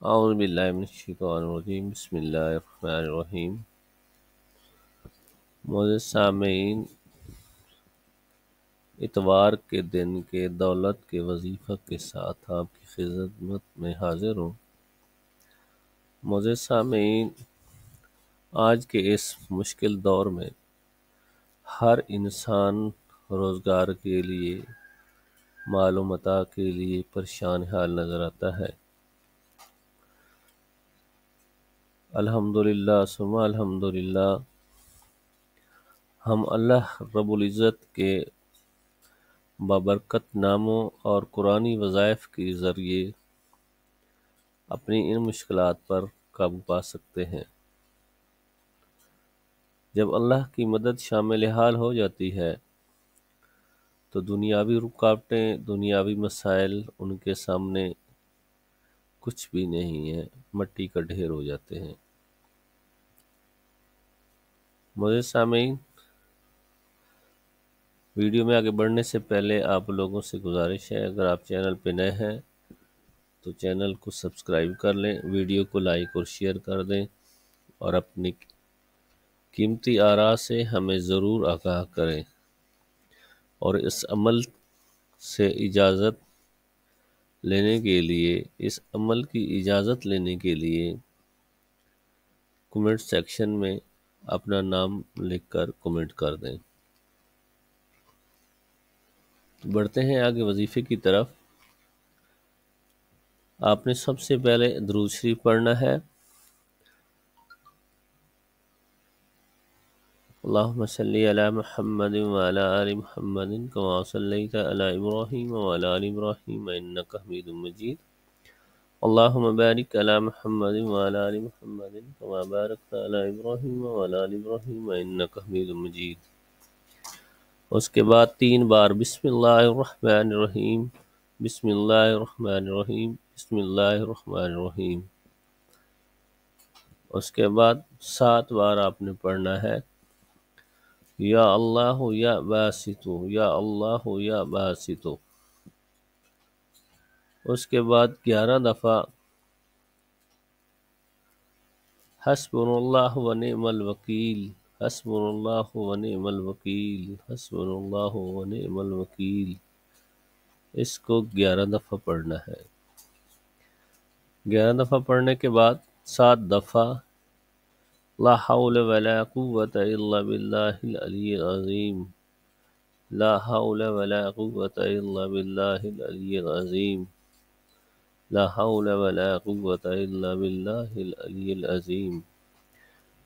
اعوذ باللہ من الشیطان الرجیم بسم اللہ الرحمن الرحیم۔ معزز سامعین، اتوار کے دن کے دولت کے وظیفہ کے ساتھ آپ کی خدمت میں حاضر ہوں۔ معزز سامعین، آج کے اس مشکل دور میں ہر انسان روزگار کے لیے، مال و متاع کے لیے پریشان حال نظر آتا ہے۔ الحمدللہ ثم الحمدللہ، ہم اللہ رب العزت کے بابرکت ناموں اور قرآنی وظائف کے ذریعے اپنی ان مشکلات پر قابو پا سکتے ہیں۔ جب اللہ کی مدد شامل حال ہو جاتی ہے تو دنیاوی رکاوٹیں، دنیاوی مسائل ان کے سامنے کچھ بھی نہیں ہے، مٹی کا ڈھیر ہو جاتے ہیں۔ معزز سامعین، ویڈیو میں آگے بڑھنے سے پہلے آپ لوگوں سے گزارش ہے، اگر آپ چینل پہ نئے ہیں تو چینل کو سبسکرائب کر لیں، ویڈیو کو لائک اور شیئر کر دیں، اور اپنی قیمتی آراء سے ہمیں ضرور آگاہ کریں، اور اس عمل کی اجازت لینے کے لیے کمنٹ سیکشن میں اپنا نام لکھ کر کمنٹ کر دیں۔ بڑھتے ہیں آگے وظیفے کی طرف۔ آپ نے سب سے پہلے درود شریف پڑھنا ہے۔ اللہم صلی علی محمد وعلی آل محمد کما صلیت علی ابراہیم وعلی آل ابراہیم انک حمید مجید۔ اللہم بارک علی محمد وعلی آل محمد کما بارکت علی ابراہیم وعلی آل ابراہیم انک حمید مجید۔ اس کے بعد 3 بار بسم اللہ الرحمن الرحیم، بسم اللہ الرحمن الرحیم، بسم اللہ الرحمن الرحیم۔ اس کے بعد 7 بار آپ نے پڑھنا ہے یا اللہ یا باسطو، یا اللہ یا باسطو۔ اس کے بعد 11 دفعہ حسبنا اللہ و نعم الوکیل، حسبنا اللہ و نعم الوکیل، حسبنا اللہ و نعم الوکیل۔ اس کو 11 دفعہ پڑھنا ہے۔ 11 دفعہ پڑھنے کے بعد 7 دفعہ لا حول ولا قوة الا باللہ العلی العظیم، لا حول ولا قوة الا باللہ العلی العظیم، لا حول ولا قوة الا باللہ العلی العظیم۔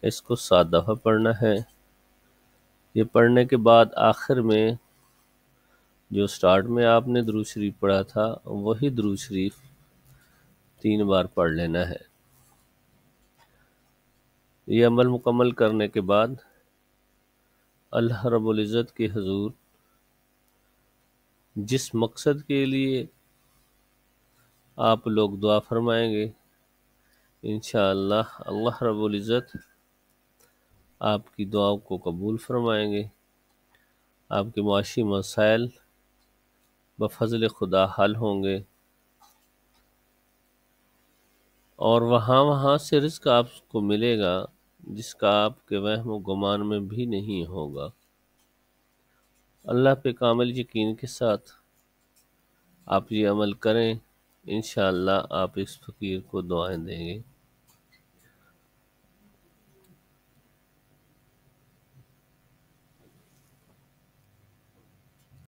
اس کو 7 دفعہ پڑھنا ہے۔ یہ پڑھنے کے بعد آخر میں جو سٹارٹ میں آپ نے درود شریف پڑھا تھا وہی درود شریف 3 بار پڑھ لینا ہے۔ یہ عمل مکمل کرنے کے بعد اللہ رب العزت کے حضور جس مقصد کے لیے آپ لوگ دعا فرمائیں گے، انشاءاللہ اللہ رب العزت آپ کی دعاؤں کو قبول فرمائیں گے۔ آپ کے معاشی مسائل بفضل خدا حل ہوں گے، اور وہاں سے رزق آپ کو ملے گا جس کا آپ کے وہم و گمان میں بھی نہیں ہوگا۔ اللہ پہ کامل یقین کے ساتھ آپ یہ عمل کریں، انشاءاللہ آپ اس فقیر کو دعائیں دیں گے۔